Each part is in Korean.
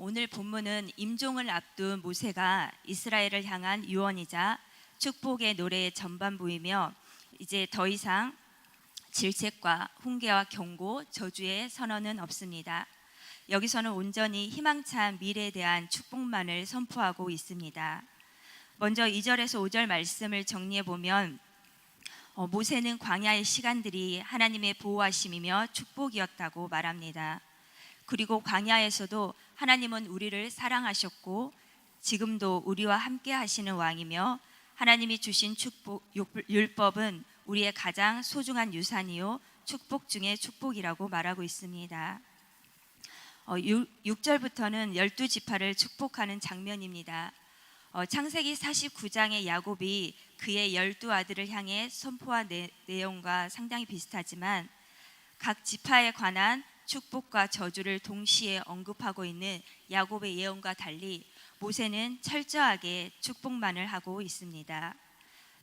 오늘 본문은 임종을 앞둔 모세가 이스라엘을 향한 유언이자 축복의 노래의 전반부이며 이제 더 이상 질책과 훈계와 경고, 저주의 선언은 없습니다. 여기서는 온전히 희망찬 미래에 대한 축복만을 선포하고 있습니다. 먼저 2절에서 5절 말씀을 정리해 보면 모세는 광야의 시간들이 하나님의 보호하심이며 축복이었다고 말합니다. 그리고 광야에서도 하나님은 우리를 사랑하셨고 지금도 우리와 함께 하시는 왕이며 하나님이 주신 축복, 율법은 우리의 가장 소중한 유산이요 축복 중에 축복이라고 말하고 있습니다. 6절부터는 12지파를 축복하는 장면입니다. 창세기 49장의 야곱이 그의 12아들을 향해 선포한 내용과 상당히 비슷하지만 각 지파에 관한 축복과 저주를 동시에 언급하고 있는 야곱의 예언과 달리 모세는 철저하게 축복만을 하고 있습니다.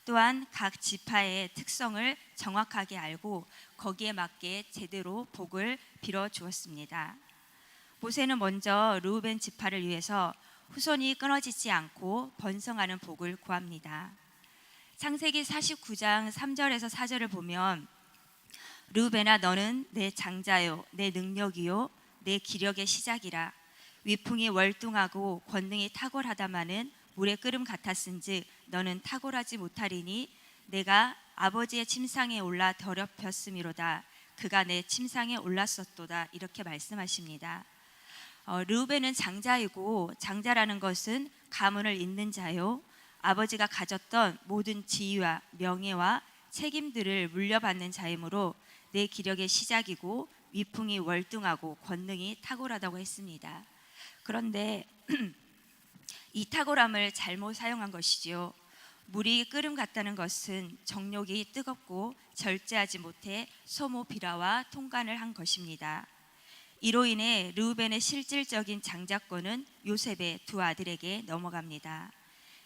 또한 각 지파의 특성을 정확하게 알고 거기에 맞게 제대로 복을 빌어 주었습니다. 모세는 먼저 르우벤 지파를 위해서 후손이 끊어지지 않고 번성하는 복을 구합니다. 창세기 49장 3절에서 4절을 보면 르우벤아 너는 내 장자요 내 능력이요 내 기력의 시작이라. 위풍이 월등하고 권능이 탁월하다마는 물의 끓음 같았은즉 너는 탁월하지 못하리니 내가 아버지의 침상에 올라 더럽혔음이로다. 그가 내 침상에 올랐었도다. 이렇게 말씀하십니다. 르우벤은 장자이고 장자라는 것은 가문을 잇는 자요 아버지가 가졌던 모든 지위와 명예와 책임들을 물려받는 자이므로 내 기력의 시작이고 위풍이 월등하고 권능이 탁월하다고 했습니다. 그런데 이 탁월함을 잘못 사용한 것이지요. 물이 끓음 같다는 것은 정욕이 뜨겁고 절제하지 못해 소모 비라와 통간을 한 것입니다. 이로 인해 르우벤의 실질적인 장자권은 요셉의 두 아들에게 넘어갑니다.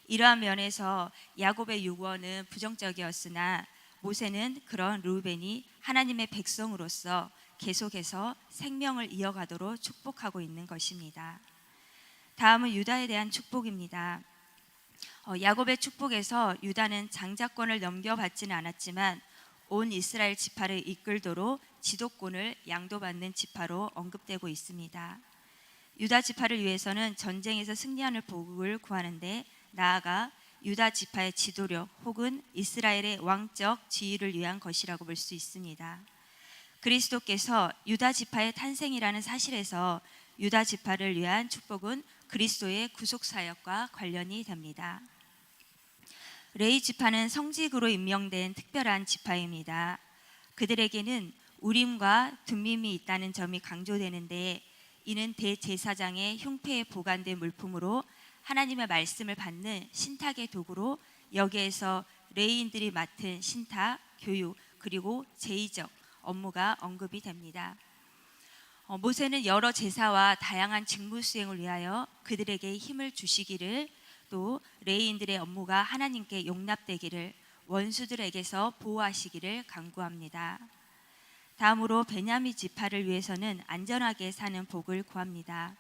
이러한 면에서 야곱의 유언은 부정적이었으나 모세는 그런 르우벤이 하나님의 백성으로서 계속해서 생명을 이어가도록 축복하고 있는 것입니다. 다음은 유다에 대한 축복입니다. 야곱의 축복에서 유다는 장자권을 넘겨받지는 않았지만 온 이스라엘 지파를 이끌도록 지도권을 양도받는 지파로 언급되고 있습니다. 유다 지파를 위해서는 전쟁에서 승리하는 복을 구하는데 나아가 유다 지파의 지도력 혹은 이스라엘의 왕적 지위를 위한 것이라고 볼 수 있습니다. 그리스도께서 유다 지파의 탄생이라는 사실에서 유다 지파를 위한 축복은 그리스도의 구속 사역과 관련이 됩니다. 레위 지파는 성직으로 임명된 특별한 지파입니다. 그들에게는 우림과 둠밈이 있다는 점이 강조되는데 이는 대제사장의 흉패에 보관된 물품으로 하나님의 말씀을 받는 신탁의 도구로 여기에서 레위인들이 맡은 신탁, 교육 그리고 제의적 업무가 언급이 됩니다. 모세는 여러 제사와 다양한 직무 수행을 위하여 그들에게 힘을 주시기를 또 레위인들의 업무가 하나님께 용납되기를 원수들에게서 보호하시기를 간구합니다. 다음으로 베냐민 지파를 위해서는 안전하게 사는 복을 구합니다.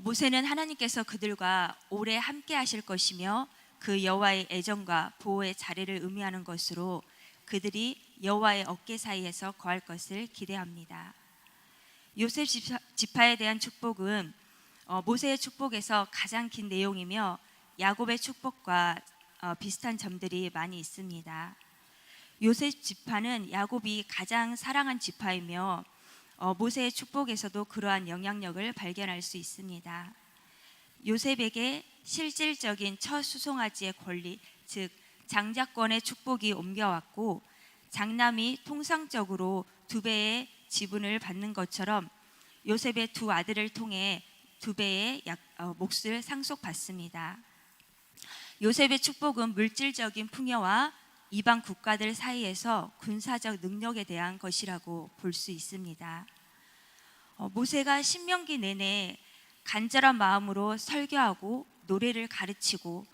모세는 하나님께서 그들과 오래 함께 하실 것이며 그 여호와의 애정과 보호의 자리를 의미하는 것으로 그들이 여호와의 어깨 사이에서 거할 것을 기대합니다. 요셉 지파에 대한 축복은 모세의 축복에서 가장 긴 내용이며 야곱의 축복과 비슷한 점들이 많이 있습니다. 요셉 지파는 야곱이 가장 사랑한 지파이며 모세의 축복에서도 그러한 영향력을 발견할 수 있습니다. 요셉에게 실질적인 첫 수송아지의 권리, 즉 장자권의 축복이 옮겨왔고 장남이 통상적으로 2배의 지분을 받는 것처럼 요셉의 두 아들을 통해 2배의 몫을 상속받습니다. 요셉의 축복은 물질적인 풍요와 이방 국가들 사이에서 군사적 능력에 대한 것이라고 볼 수 있습니다. 모세가 신명기 내내 간절한 마음으로 설교하고 노래를 가르치고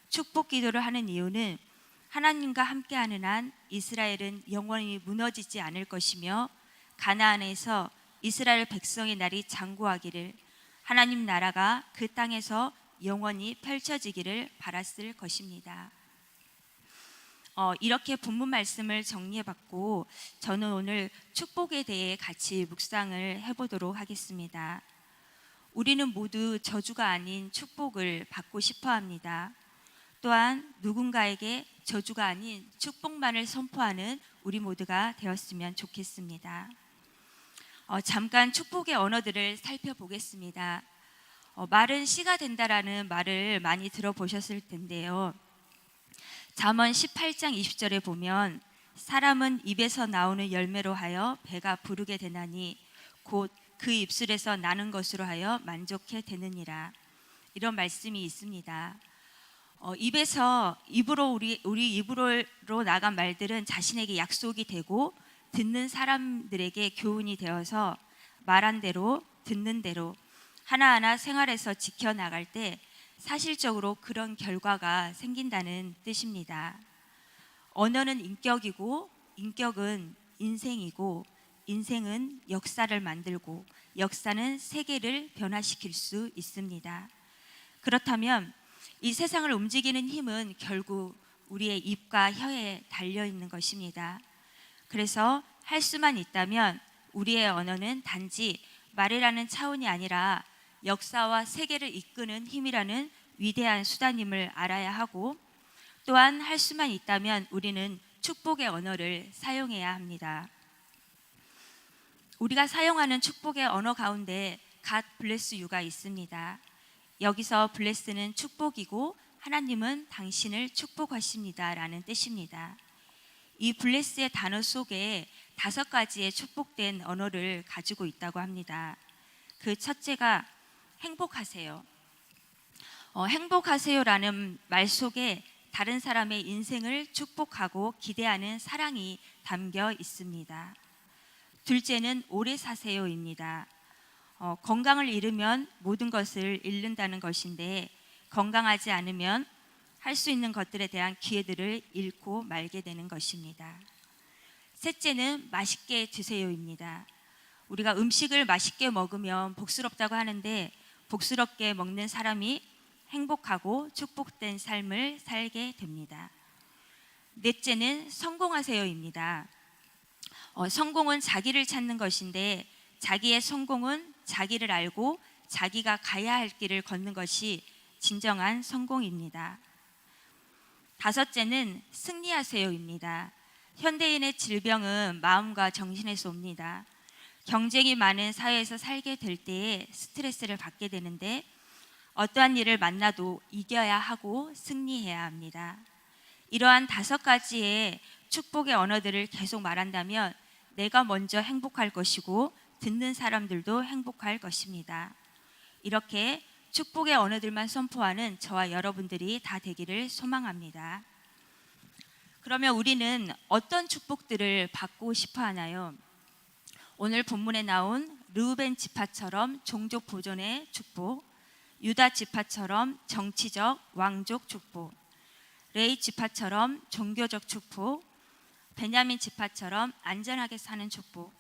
축복 기도를 하는 이유는 하나님과 함께하는 한 이스라엘은 영원히 무너지지 않을 것이며 가나안에서 이스라엘 백성의 날이 장구하기를 하나님 나라가 그 땅에서 영원히 펼쳐지기를 바랐을 것입니다. 이렇게 본문 말씀을 정리해봤고 저는 오늘 축복에 대해 같이 묵상을 해보도록 하겠습니다. 우리는 모두 저주가 아닌 축복을 받고 싶어 합니다. 또한 누군가에게 저주가 아닌 축복만을 선포하는 우리 모두가 되었으면 좋겠습니다. 잠깐 축복의 언어들을 살펴보겠습니다. 말은 씨가 된다라는 말을 많이 들어보셨을 텐데요. 잠언 18장 20절에 보면 사람은 입에서 나오는 열매로 하여 배가 부르게 되나니 곧 그 입술에서 나는 것으로 하여 만족해 되느니라. 이런 말씀이 있습니다. 입으로 우리 입으로 나간 말들은 자신에게 약속이 되고 듣는 사람들에게 교훈이 되어서 말한 대로 듣는 대로 하나하나 생활에서 지켜나갈 때 사실적으로 그런 결과가 생긴다는 뜻입니다. 언어는 인격이고 인격은 인생이고 인생은 역사를 만들고 역사는 세계를 변화시킬 수 있습니다. 그렇다면 이 세상을 움직이는 힘은 결국 우리의 입과 혀에 달려 있는 것입니다. 그래서 할 수만 있다면 우리의 언어는 단지 말이라는 차원이 아니라 역사와 세계를 이끄는 힘이라는 위대한 수단임을 알아야 하고 또한 할 수만 있다면 우리는 축복의 언어를 사용해야 합니다. 우리가 사용하는 축복의 언어 가운데 God bless you가 있습니다. 여기서 bless는 축복이고 하나님은 당신을 축복하십니다 라는 뜻입니다. 이 bless의 단어 속에 5가지의 축복된 언어를 가지고 있다고 합니다. 그 첫째가 행복하세요. 행복하세요라는 말 속에 다른 사람의 인생을 축복하고 기대하는 사랑이 담겨 있습니다. 둘째는 오래 사세요입니다. 건강을 잃으면 모든 것을 잃는다는 것인데 건강하지 않으면 할 수 있는 것들에 대한 기회들을 잃고 말게 되는 것입니다. 셋째는 맛있게 드세요입니다. 우리가 음식을 맛있게 먹으면 복스럽다고 하는데 복스럽게 먹는 사람이 행복하고 축복된 삶을 살게 됩니다. 넷째는 성공하세요입니다. 성공은 자기를 찾는 것인데 자기의 성공은 자기를 알고 자기가 가야 할 길을 걷는 것이 진정한 성공입니다. 다섯째는 승리하세요입니다. 현대인의 질병은 마음과 정신에서 옵니다. 경쟁이 많은 사회에서 살게 될 때에 스트레스를 받게 되는데 어떠한 일을 만나도 이겨야 하고 승리해야 합니다. 이러한 5가지의 축복의 언어들을 계속 말한다면 내가 먼저 행복할 것이고 듣는 사람들도 행복할 것입니다. 이렇게 축복의 언어들만 선포하는 저와 여러분들이 다 되기를 소망합니다. 그러면 우리는 어떤 축복들을 받고 싶어 하나요? 오늘 본문에 나온 르우벤 지파처럼 종족 보존의 축복, 유다 지파처럼 정치적 왕족 축복, 레위 지파처럼 종교적 축복, 베냐민 지파처럼 안전하게 사는 축복,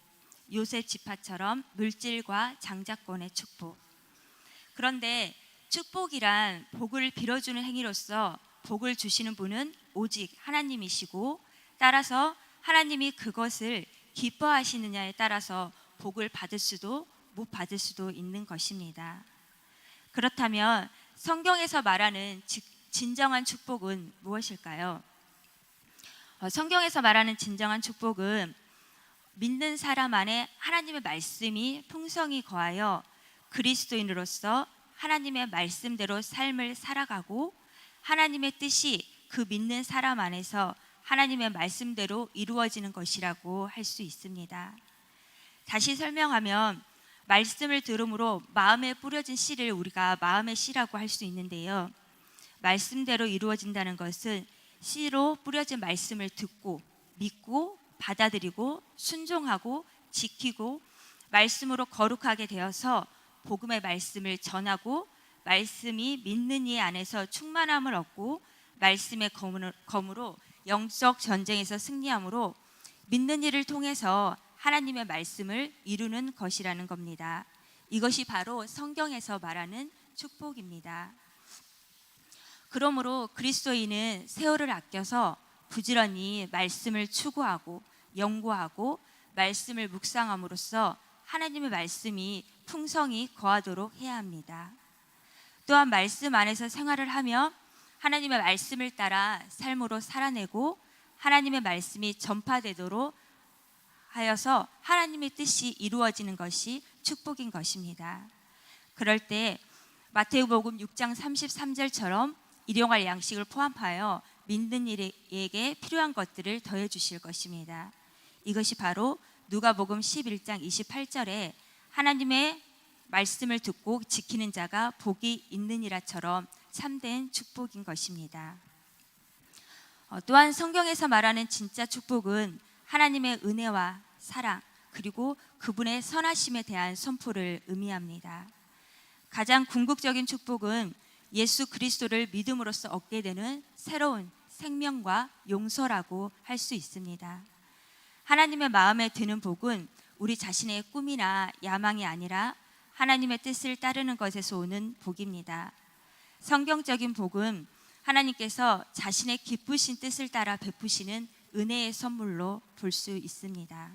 요셉 지파처럼 물질과 장자권의 축복. 그런데 축복이란 복을 빌어주는 행위로서 복을 주시는 분은 오직 하나님이시고 따라서 하나님이 그것을 기뻐하시느냐에 따라서 복을 받을 수도 못 받을 수도 있는 것입니다. 그렇다면 성경에서 말하는 진정한 축복은 무엇일까요? 성경에서 말하는 진정한 축복은 믿는 사람 안에 하나님의 말씀이 풍성히 거하여 그리스도인으로서 하나님의 말씀대로 삶을 살아가고 하나님의 뜻이 그 믿는 사람 안에서 하나님의 말씀대로 이루어지는 것이라고 할 수 있습니다. 다시 설명하면 말씀을 들음으로 마음에 뿌려진 씨를 우리가 마음의 씨라고 할 수 있는데요. 말씀대로 이루어진다는 것은 씨로 뿌려진 말씀을 듣고 믿고 받아들이고 순종하고 지키고 말씀으로 거룩하게 되어서 복음의 말씀을 전하고 말씀이 믿는 이 안에서 충만함을 얻고 말씀의 검으로 영적 전쟁에서 승리함으로 믿는 이를 통해서 하나님의 말씀을 이루는 것이라는 겁니다. 이것이 바로 성경에서 말하는 축복입니다. 그러므로 그리스도인은 세월을 아껴서 부지런히 말씀을 추구하고 연구하고 말씀을 묵상함으로써 하나님의 말씀이 풍성히 거하도록 해야 합니다. 또한 말씀 안에서 생활을 하며 하나님의 말씀을 따라 삶으로 살아내고 하나님의 말씀이 전파되도록 하여서 하나님의 뜻이 이루어지는 것이 축복인 것입니다. 그럴 때 마태복음 6장 33절처럼 일용할 양식을 포함하여 믿는 이에게 필요한 것들을 더해 주실 것입니다. 이것이 바로 누가복음 11장 28절에 하나님의 말씀을 듣고 지키는 자가 복이 있느니라처럼 참된 축복인 것입니다. 또한 성경에서 말하는 진짜 축복은 하나님의 은혜와 사랑 그리고 그분의 선하심에 대한 선포를 의미합니다. 가장 궁극적인 축복은 예수 그리스도를 믿음으로써 얻게 되는 새로운 생명과 용서라고 할 수 있습니다. 하나님의 마음에 드는 복은 우리 자신의 꿈이나 야망이 아니라 하나님의 뜻을 따르는 것에서 오는 복입니다. 성경적인 복은 하나님께서 자신의 기쁘신 뜻을 따라 베푸시는 은혜의 선물로 볼 수 있습니다.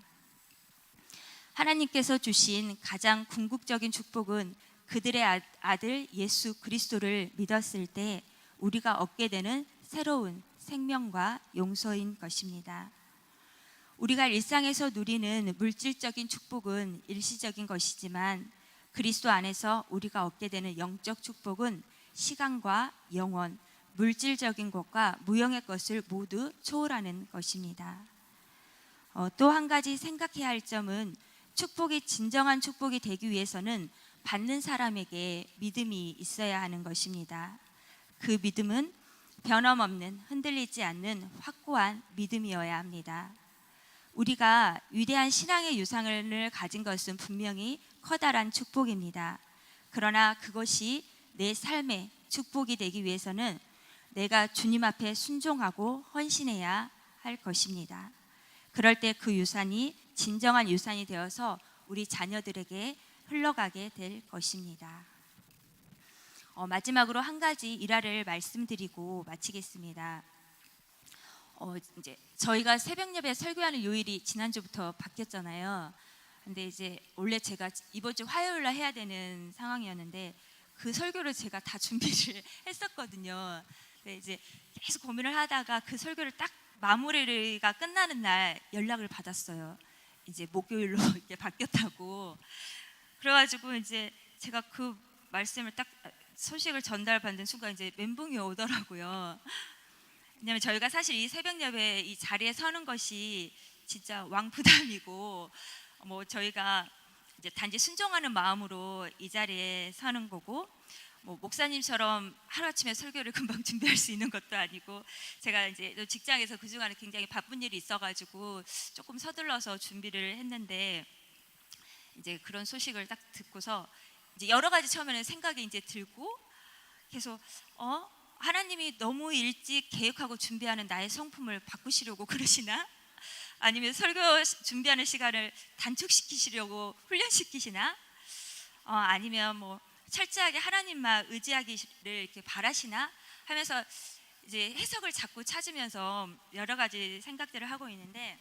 하나님께서 주신 가장 궁극적인 축복은 그들의 아들 예수 그리스도를 믿었을 때 우리가 얻게 되는 새로운 생명과 용서인 것입니다. 우리가 일상에서 누리는 물질적인 축복은 일시적인 것이지만 그리스도 안에서 우리가 얻게 되는 영적 축복은 시간과 영원, 물질적인 것과 무형의 것을 모두 초월하는 것입니다. 또 한 가지 생각해야 할 점은 축복이 진정한 축복이 되기 위해서는 받는 사람에게 믿음이 있어야 하는 것입니다. 그 믿음은 변함없는 흔들리지 않는 확고한 믿음이어야 합니다. 우리가 위대한 신앙의 유산을 가진 것은 분명히 커다란 축복입니다. 그러나 그것이 내 삶의 축복이 되기 위해서는 내가 주님 앞에 순종하고 헌신해야 할 것입니다. 그럴 때 그 유산이 진정한 유산이 되어서 우리 자녀들에게 흘러가게 될 것입니다. 마지막으로 한 가지 일화를 말씀드리고 마치겠습니다. 이제 저희가 새벽 예배 설교하는 요일이 지난주부터 바뀌었잖아요. 근데 이제 원래 제가 이번 주 화요일 날 해야 되는 상황이었는데 그 설교를 제가 다 준비를 했었거든요. 근데 이제 계속 고민을 하다가 그 설교를 딱 마무리가 끝나는 날 연락을 받았어요. 이제 목요일로 이렇게 바뀌었다고. 그래가지고 이제 제가 그 말씀을 딱 소식을 전달받는 순간 이제 멘붕이 오더라고요. 왜냐면 저희가 사실 이 새벽 예배 이 자리에 서는 것이 진짜 왕부담이고 저희가 이제 단지 순종하는 마음으로 이 자리에 서는 거고 목사님처럼 하루아침에 설교를 금방 준비할 수 있는 것도 아니고 제가 이제 직장에서 그중간에 굉장히 바쁜 일이 있어가지고 조금 서둘러서 준비를 했는데 이제 그런 소식을 딱 듣고서 이제 여러 가지 처음에는 생각이 이제 들고 계속 하나님이 너무 일찍 계획하고 준비하는 나의 성품을 바꾸시려고 그러시나? 아니면 설교 준비하는 시간을 단축시키시려고 훈련시키시나? 아니면 철저하게 하나님만 의지하기를 이렇게 바라시나? 하면서 이제 해석을 자꾸 찾으면서 여러 가지 생각들을 하고 있는데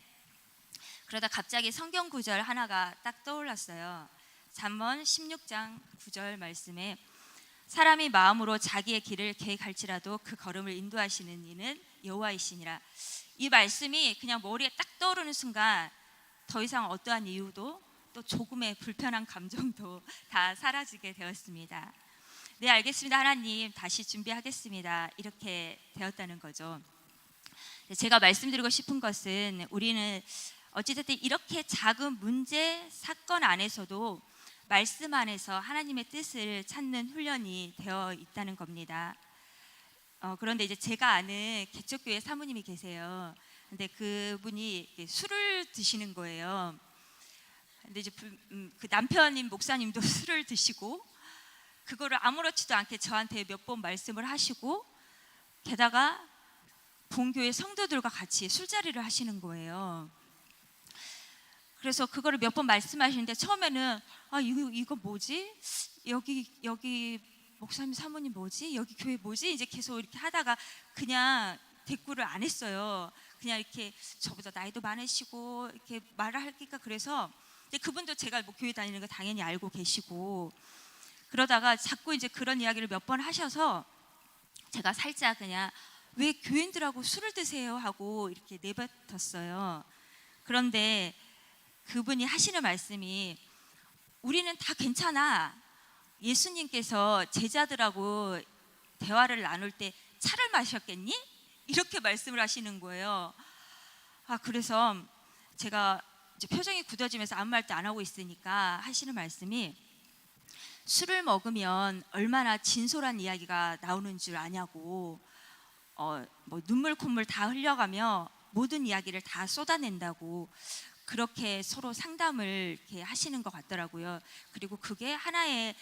그러다 갑자기 성경 구절 하나가 딱 떠올랐어요. 잠언 16장 9절 말씀에 사람이 마음으로 자기의 길을 계획할지라도 그 걸음을 인도하시는 이는 여호와이시니라. 이 말씀이 그냥 머리에 딱 떠오르는 순간 더 이상 어떠한 이유도 또 조금의 불편한 감정도 다 사라지게 되었습니다. 네, 알겠습니다. 하나님 다시 준비하겠습니다. 이렇게 되었다는 거죠. 제가 말씀드리고 싶은 것은 우리는 어찌됐든 이렇게 작은 문제, 사건 안에서도 말씀 안에서 하나님의 뜻을 찾는 훈련이 되어 있다는 겁니다. 그런데 이제 제가 아는 개척교회 사모님이 계세요. 근데 그분이 술을 드시는 거예요. 근데 이제 그 남편인 목사님도 술을 드시고 그거를 아무렇지도 않게 저한테 몇 번 말씀을 하시고 게다가 본교회 성도들과 같이 술자리를 하시는 거예요. 그래서 그거를 몇 번 말씀하시는데 처음에는 이거 뭐지? 여기 목사님 사모님 뭐지? 여기 교회 뭐지? 이제 계속 이렇게 하다가 그냥 대꾸를 안 했어요. 그냥 이렇게 저보다 나이도 많으시고 이렇게 말을 할까 그래서 근데 그분도 제가 뭐 교회 다니는 거 당연히 알고 계시고 그러다가 자꾸 이제 그런 이야기를 몇 번 하셔서 제가 살짝 그냥 왜 교인들하고 술을 드세요 하고 이렇게 내뱉었어요. 그런데 그분이 하시는 말씀이 우리는 다 괜찮아. 예수님께서 제자들하고 대화를 나눌 때 차를 마셨겠니? 이렇게 말씀을 하시는 거예요. 그래서 제가 이제 표정이 굳어지면서 아무 말도 안 하고 있으니까 하시는 말씀이 술을 먹으면 얼마나 진솔한 이야기가 나오는 줄 아냐고 뭐 눈물 콧물 다 흘려가며 모든 이야기를 다 쏟아낸다고 그렇게 서로 상담을 이렇게 하시는 것 같더라고요. 그리고 그게 하나의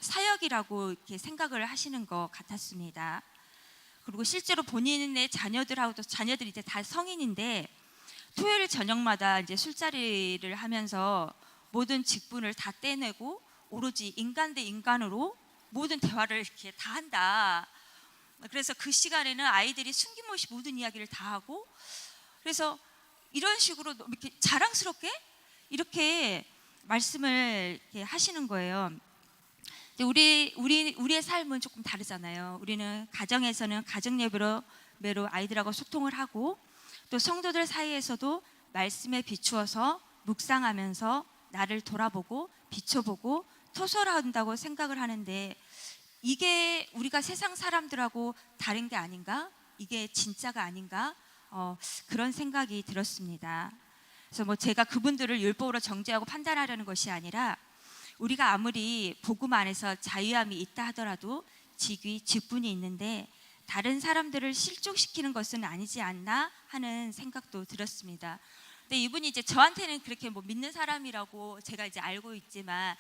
사역이라고 이렇게 생각을 하시는 것 같았습니다. 그리고 실제로 본인의 자녀들하고도 자녀들이 이제 다 성인인데 토요일 저녁마다 이제 술자리를 하면서 모든 직분을 다 떼내고 오로지 인간 대 인간으로 모든 대화를 이렇게 다 한다. 그래서 그 시간에는 아이들이 숨김없이 모든 이야기를 다 하고 그래서 이런 식으로 이렇게 자랑스럽게 이렇게 말씀을 이렇게 하시는 거예요. 우리의 삶은 조금 다르잖아요. 우리는 가정에서는 가정 예배로 아이들하고 소통을 하고 또 성도들 사이에서도 말씀에 비추어서 묵상하면서 나를 돌아보고 비춰보고 토설한다고 생각을 하는데 이게 우리가 세상 사람들하고 다른 게 아닌가? 이게 진짜가 아닌가? 그런 생각이 들었습니다. 그래서 뭐 제가 그분들을 율법으로 정죄하고 판단하려는 것이 아니라 우리가 아무리 복음 안에서 자유함이 있다 하더라도 직분이 있는데 다른 사람들을 실족시키는 것은 아니지 않나 하는 생각도 들었습니다. 근데 이분이 이제 저한테는 그렇게 뭐 믿는 사람이라고 제가 이제 알고 있지만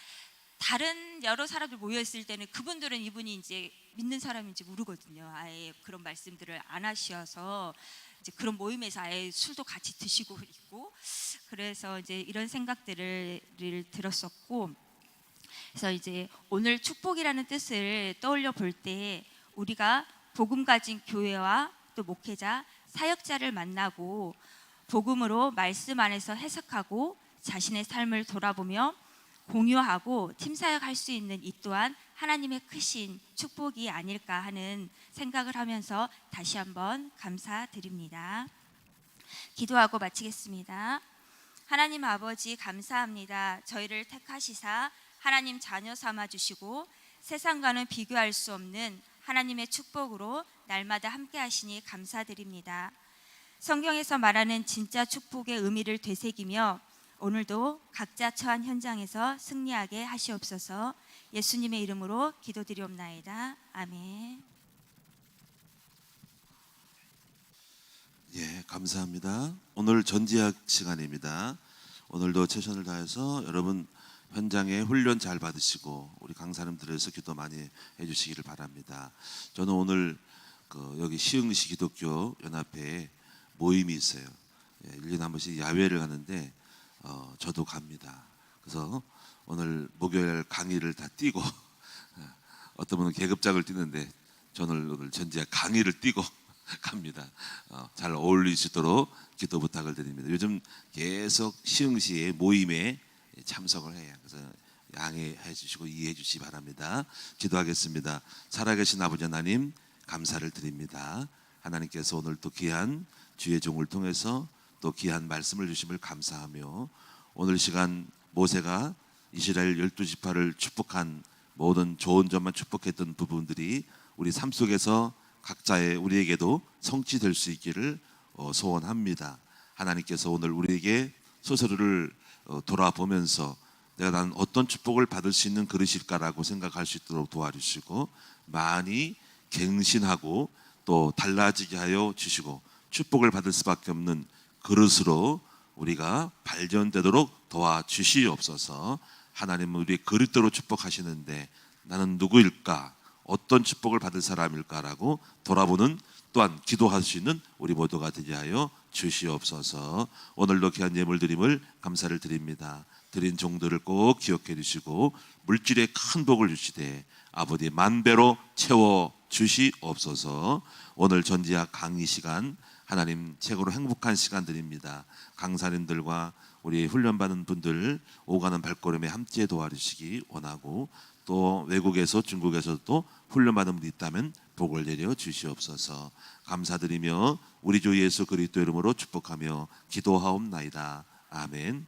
다른 여러 사람들 모여 있을 때는 그분들은 이분이 이제 믿는 사람인지 모르거든요. 아예 그런 말씀들을 안 하셔서 이제 그런 모임에서 아예 술도 같이 드시고 있고 그래서 이제 이런 생각들을 들었었고 그래서 이제 오늘 축복이라는 뜻을 떠올려 볼 때 우리가 복음 가진 교회와 또 목회자, 사역자를 만나고 복음으로 말씀 안에서 해석하고 자신의 삶을 돌아보며 공유하고 팀 사역할 수 있는 이 또한 하나님의 크신 축복이 아닐까 하는 생각을 하면서 다시 한번 감사드립니다. 기도하고 마치겠습니다. 하나님 아버지 감사합니다. 저희를 택하시사 하나님 자녀 삼아 주시고 세상과는 비교할 수 없는 하나님의 축복으로 날마다 함께 하시니 감사드립니다. 성경에서 말하는 진짜 축복의 의미를 되새기며 오늘도 각자 처한 현장에서 승리하게 하시옵소서. 예수님의 이름으로 기도드리옵나이다. 아멘. 예, 감사합니다. 오늘 전지학 시간입니다. 오늘도 최선을 다해서 여러분 현장에 훈련 잘 받으시고 우리 강사님들에서 기도 많이 해주시기를 바랍니다. 저는 오늘 여기 시흥시 기독교 연합회에 모임이 있어요. 1년에 한 번씩 야외를 하는데 저도 갑니다. 그래서 오늘 목요일 강의를 다 띄고 어떤 분은 계급장을 띄는데 저는 오늘 전지학 강의를 띄고 갑니다. 잘 어울릴 수 있도록 기도 부탁을 드립니다. 요즘 계속 시흥시의 모임에 참석을 해요. 그래서 양해해 주시고 이해해 주시기 바랍니다. 기도하겠습니다. 살아계신 아버지 하나님 감사를 드립니다. 하나님께서 오늘 또 귀한 주의 종을 통해서 또 귀한 말씀을 주심을 감사하며 오늘 시간 모세가 이스라엘 12지파를 축복한 모든 좋은 점만 축복했던 부분들이 우리 삶 속에서 각자의 우리에게도 성취될 수 있기를 소원합니다. 하나님께서 오늘 우리에게 스스로를 돌아보면서 내가 난 어떤 축복을 받을 수 있는 그릇일까라고 생각할 수 있도록 도와주시고 많이 갱신하고 또 달라지게 하여 주시고 축복을 받을 수밖에 없는 그릇으로 우리가 발전되도록 도와주시옵소서. 하나님은 우리의 그릇대로 축복하시는데 나는 누구일까? 어떤 축복을 받을 사람일까라고 돌아보는 또한 기도할 수 있는 우리 모두가 되게 하여 주시옵소서. 오늘도 귀한 예물 드림을 감사를 드립니다. 드린 종들을 꼭 기억해 주시고 물질의 큰 복을 주시되 아버지 만배로 채워 주시옵소서. 오늘 전지학 강의 시간 하나님 최고로 행복한 시간들입니다. 강사님들과 우리 훈련받은 분들 오가는 발걸음에 함께 도와주시기 원하고 또 외국에서 중국에서도 훈련받은 분이 있다면 복을 내려 주시옵소서. 감사드리며 우리 주 예수 그리스도 이름으로 축복하며 기도하옵나이다. 아멘.